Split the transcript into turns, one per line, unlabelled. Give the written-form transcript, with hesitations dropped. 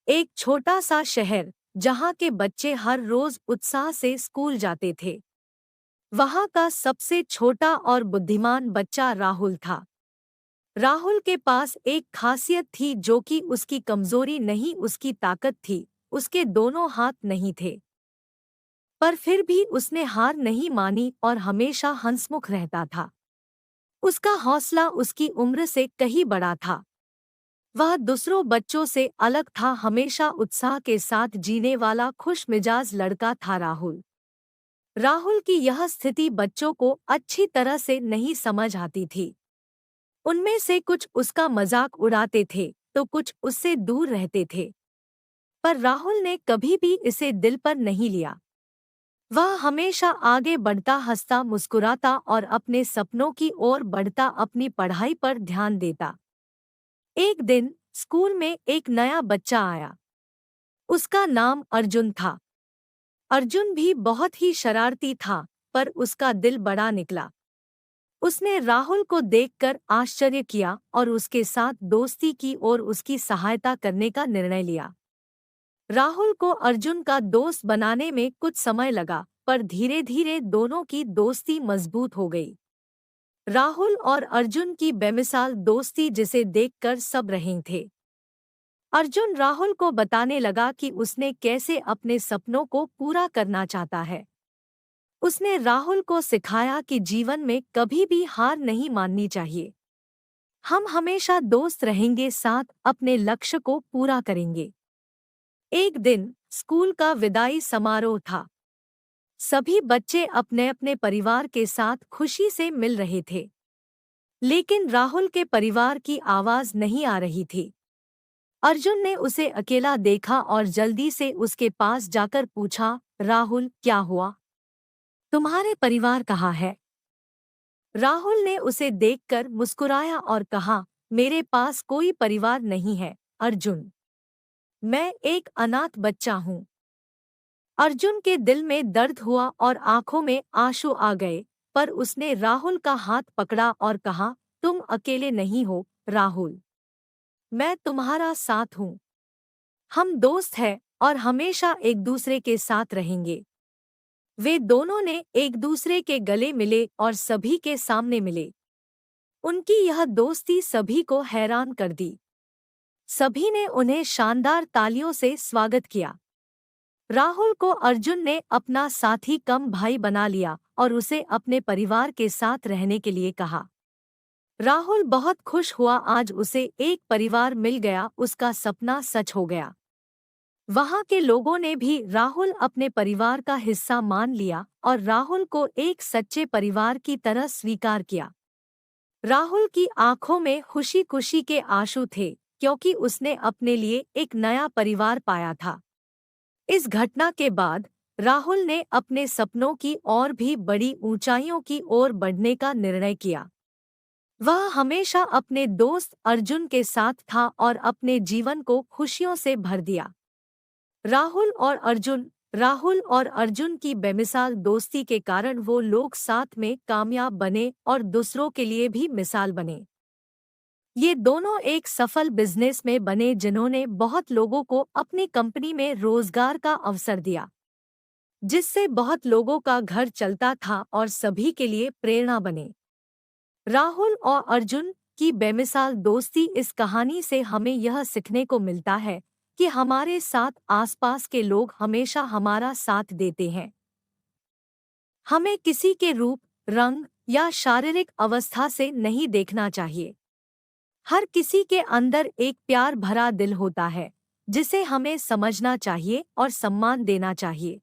एक छोटा सा शहर जहाँ के बच्चे हर रोज उत्साह से स्कूल जाते थे। वहाँ का सबसे छोटा और बुद्धिमान बच्चा राहुल था। राहुल के पास एक खासियत थी जो कि उसकी कमजोरी नहीं, उसकी ताकत थी। उसके दोनों हाथ नहीं थे, पर फिर भी उसने हार नहीं मानी और हमेशा हंसमुख रहता था। उसका हौसला उसकी उम्र से कहीं बड़ा था। वह दूसरों बच्चों से अलग था, हमेशा उत्साह के साथ जीने वाला खुश मिजाज लड़का था राहुल। राहुल की यह स्थिति बच्चों को अच्छी तरह से नहीं समझ आती थी। उनमें से कुछ उसका मजाक उड़ाते थे तो कुछ उससे दूर रहते थे, पर राहुल ने कभी भी इसे दिल पर नहीं लिया। वह हमेशा आगे बढ़ता, हंसता, मुस्कुराता और अपने सपनों की ओर बढ़ता, अपनी पढ़ाई पर ध्यान देता। एक दिन स्कूल में एक नया बच्चा आया। उसका नाम अर्जुन था। अर्जुन भी बहुत ही शरारती था, पर उसका दिल बड़ा निकला। उसने राहुल को देखकर आश्चर्य किया और उसके साथ दोस्ती की और उसकी सहायता करने का निर्णय लिया। राहुल को अर्जुन का दोस्त बनाने में कुछ समय लगा, पर धीरे धीरे दोनों की दोस्ती मजबूत हो गई। राहुल और अर्जुन की बेमिसाल दोस्ती जिसे देखकर सब रहे थे। अर्जुन राहुल को बताने लगा कि उसने कैसे अपने सपनों को पूरा करना चाहता है। उसने राहुल को सिखाया कि जीवन में कभी भी हार नहीं माननी चाहिए। हम हमेशा दोस्त रहेंगे, साथ अपने लक्ष्य को पूरा करेंगे। एक दिन स्कूल का विदाई समारोह था। सभी बच्चे अपने अपने परिवार के साथ खुशी से मिल रहे थे, लेकिन राहुल के परिवार की आवाज नहीं आ रही थी। अर्जुन ने उसे अकेला देखा और जल्दी से उसके पास जाकर पूछा, राहुल, क्या हुआ? तुम्हारे परिवार कहाँ है? राहुल ने उसे देखकर मुस्कुराया और कहा, मेरे पास कोई परिवार नहीं है, अर्जुन। मैं एक अनाथ बच्चा हूँ। अर्जुन के दिल में दर्द हुआ और आंखों में आंसू आ गए, पर उसने राहुल का हाथ पकड़ा और कहा, तुम अकेले नहीं हो, राहुल। मैं तुम्हारा साथ हूँ। हम दोस्त हैं और हमेशा एक दूसरे के साथ रहेंगे। वे दोनों ने एक दूसरे के गले मिले और सभी के सामने मिले। उनकी यह दोस्ती सभी को हैरान कर दी। सभी ने उन्हें शानदार तालियों से स्वागत किया। राहुल को अर्जुन ने अपना साथी कम भाई बना लिया और उसे अपने परिवार के साथ रहने के लिए कहा। राहुल बहुत खुश हुआ, आज उसे एक परिवार मिल गया, उसका सपना सच हो गया। वहाँ के लोगों ने भी राहुल अपने परिवार का हिस्सा मान लिया और राहुल को एक सच्चे परिवार की तरह स्वीकार किया। राहुल की आंखों में खुशी खुशी के आंसू थे, क्योंकि उसने अपने लिए एक नया परिवार पाया था। इस घटना के बाद राहुल ने अपने सपनों की और भी बड़ी ऊंचाइयों की ओर बढ़ने का निर्णय किया। वह हमेशा अपने दोस्त अर्जुन के साथ था और अपने जीवन को खुशियों से भर दिया। राहुल और अर्जुन की बेमिसाल दोस्ती के कारण वो लोग साथ में कामयाब बने और दूसरों के लिए भी मिसाल बने। ये दोनों एक सफल बिजनेस में बने जिन्होंने बहुत लोगों को अपनी कंपनी में रोजगार का अवसर दिया, जिससे बहुत लोगों का घर चलता था और सभी के लिए प्रेरणा बने। राहुल और अर्जुन की बेमिसाल दोस्ती, इस कहानी से हमें यह सीखने को मिलता है कि हमारे साथ आसपास के लोग हमेशा हमारा साथ देते हैं। हमें किसी के रूप, रंग या शारीरिक अवस्था से नहीं देखना चाहिए। हर किसी के अंदर एक प्यार भरा दिल होता है, जिसे हमें समझना चाहिए और सम्मान देना चाहिए।